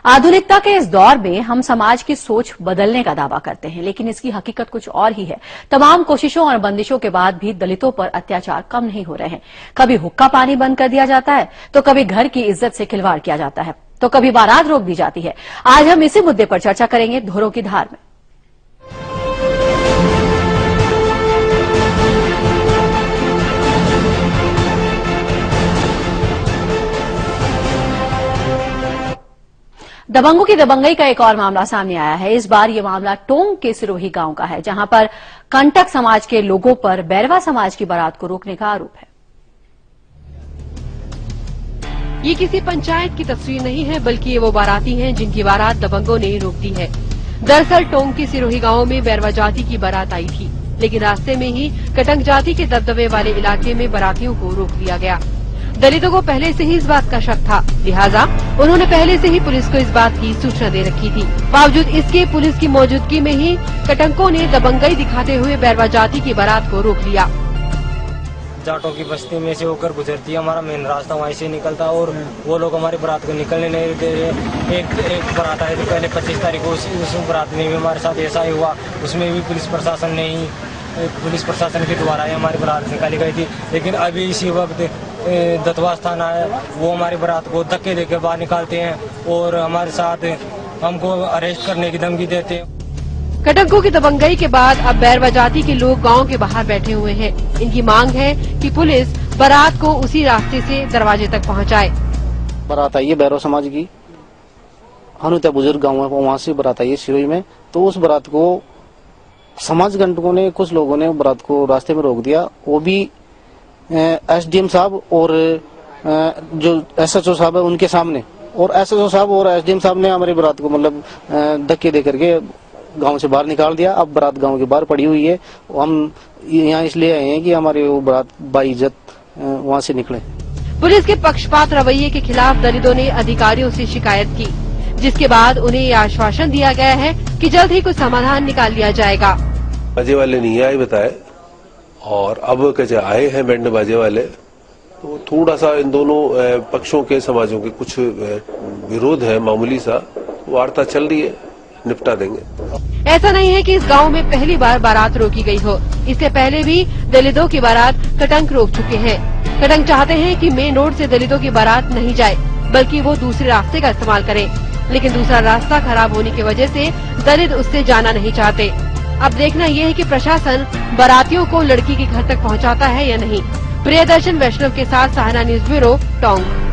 आधुनिकता के इस दौर में हम समाज की सोच बदलने का दावा करते हैं, लेकिन इसकी हकीकत कुछ और ही है। तमाम कोशिशों और बंदिशों के बाद भी दलितों पर अत्याचार कम नहीं हो रहे हैं। कभी हुक्का पानी बंद कर दिया जाता है, तो कभी घर की इज्जत से खिलवाड़ किया जाता है, तो कभी बारात रोक दी जाती है। आज हम इसी मुद्दे पर चर्चा करेंगे धोरों की धार में। दबंगों की दबंगई का एक और मामला सामने आया है। इस बार ये मामला टोंक के सिरोही गांव का है, जहां पर कंटक समाज के लोगों पर बैरवा समाज की बारात को रोकने का आरोप है। ये किसी पंचायत की तस्वीर नहीं है, बल्कि ये वो बाराती हैं जिनकी बारात दबंगों ने रोक दी है। दरअसल टोंक के सिरोही गांव में बैरवा जाति की बारात आई थी, लेकिन रास्ते में ही कटक जाति के दबदबे वाले इलाके में बारातियों को रोक दिया गया। दलितों को पहले से ही इस बात का शक था, लिहाजा उन्होंने पहले से ही पुलिस को इस बात की सूचना दे रखी थी। बावजूद इसके पुलिस की मौजूदगी में ही कटंकों ने दबंगई दिखाते हुए बैरवा जाति की बारात को रोक लिया। जाटों की बस्ती में से होकर गुजरती है, हमारा मेन रास्ता वहीं से निकलता और वो लोग हमारी बारात को निकलने नहीं दे रहे। एक बारात आई थी पहले 25 तारीख को, उस बारात में भी हमारे साथ ऐसा ही हुआ। उसमें भी पुलिस प्रशासन के द्वारा हमारी बारात निकाली गई थी। लेकिन अभी इसी वक्त दत्तवास थाना है, वो हमारी बारात को धक्के देकर बाहर निकालते हैं और हमारे साथ हमको अरेस्ट करने की धमकी देते हैं। कटंकों की दबंगई के बाद अब बैरवा जाति के लोग गांव के बाहर बैठे हुए हैं। इनकी मांग है कि पुलिस बारात को उसी रास्ते से दरवाजे तक पहुंचाए। बारात आई है बैरवा समाज की, हनुता बुजुर्ग गाँव है, वहाँ से बारात आई है सिरोही में। तो उस बारात को समाज कंटकों ने, कुछ लोगों ने बारात को रास्ते में रोक दिया। वो भी एसडीएम साहब और जो एसएचओ साहब है उनके सामने, और एसएचओ साहब और एसडीएम साहब ने हमारी बारात को मतलब धक्के दे करके गांव से बाहर निकाल दिया। अब बारात गांव के बाहर पड़ी हुई है। हम यहाँ इसलिए आए हैं कि हमारी वो बारात बाइज्जत वहाँ से निकले। पुलिस के पक्षपात रवैये के खिलाफ दलितों ने अधिकारियों से शिकायत की, जिसके बाद उन्हें ये आश्वासन दिया गया है कि जल्द ही कुछ समाधान निकाल लिया जाएगा। बाजे वाले नहीं आए बताए, और अब कैसे आए हैं बैंड बाजे वाले, तो थोड़ा सा इन दोनों पक्षों के समाजों के कुछ विरोध है, मामूली सा वार्ता चल रही है, निपटा देंगे। ऐसा नहीं है कि इस गांव में पहली बार बारात रोकी गई हो। इससे पहले भी दलितों की बारात कटंक रोक चुके हैं। कटंक चाहते हैं कि मेन रोड से दलितों की बारात नहीं जाए, बल्कि वो दूसरे रास्ते का इस्तेमाल करें, लेकिन दूसरा रास्ता खराब होने की वजह से दलित उससे जाना नहीं चाहते। अब देखना यह है कि प्रशासन बारातियों को लड़की के घर तक पहुंचाता है या नहीं। प्रियदर्शन वैष्णव के साथ सहाना न्यूज ब्यूरो, टोंक।